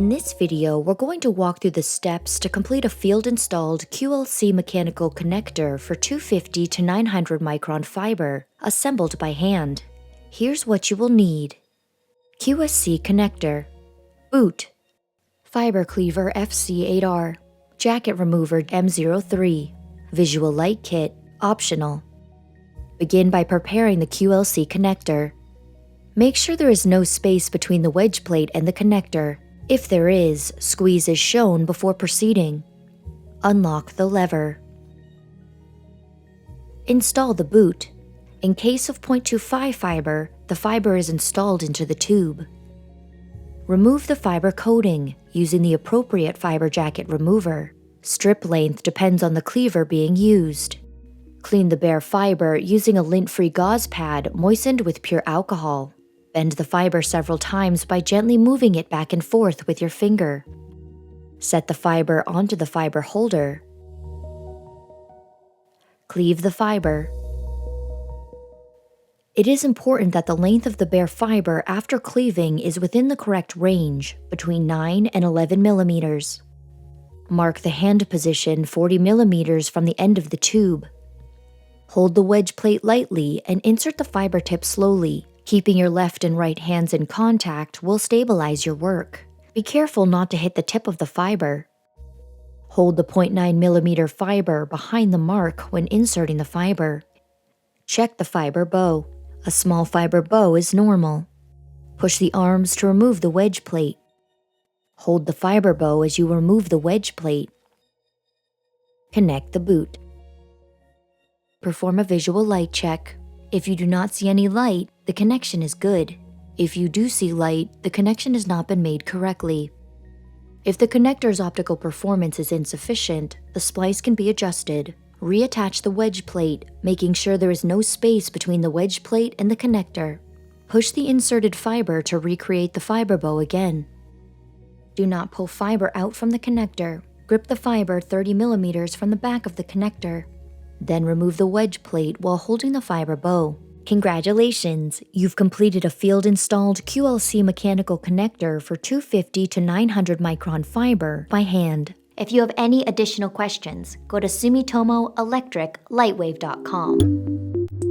In this video, we're going to walk through the steps to complete a field-installed QLC mechanical connector for 250 to 900 micron fiber, assembled by hand. Here's what you will need. QSC connector, boot, fiber cleaver FC8R, jacket remover M03, visual light kit, optional. Begin by preparing the QLC connector. Make sure there is no space between the wedge plate and the connector. If there is, squeeze as shown before proceeding. Unlock the lever. Install the boot. In case of 0.25 fiber, the fiber is installed into the tube. Remove the fiber coating using the appropriate fiber jacket remover. Strip length depends on the cleaver being used. Clean the bare fiber using a lint-free gauze pad moistened with pure alcohol. Bend the fiber several times by gently moving it back and forth with your finger. Set the fiber onto the fiber holder. Cleave the fiber. It is important that the length of the bare fiber after cleaving is within the correct range, between 9 and 11 millimeters. Mark the hand position 40 millimeters from the end of the tube. Hold the wedge plate lightly and insert the fiber tip slowly. Keeping your left and right hands in contact will stabilize your work. Be careful not to hit the tip of the fiber. Hold the 0.9 millimeter fiber behind the mark when inserting the fiber. Check the fiber bow. A small fiber bow is normal. Push the arms to remove the wedge plate. Hold the fiber bow as you remove the wedge plate. Connect the boot. Perform a visual light check. If you do not see any light, the connection is good. If you do see light, the connection has not been made correctly. If the connector's optical performance is insufficient, the splice can be adjusted. Reattach the wedge plate, making sure there is no space between the wedge plate and the connector. Push the inserted fiber to recreate the fiber bow again. Do not pull fiber out from the connector. Grip the fiber 30 millimeters from the back of the connector. Then remove the wedge plate while holding the fiber bow. Congratulations! You've completed a field-installed QLC mechanical connector for 250 to 900 micron fiber by hand. If you have any additional questions, go to SumitomoElectricLightwave.com.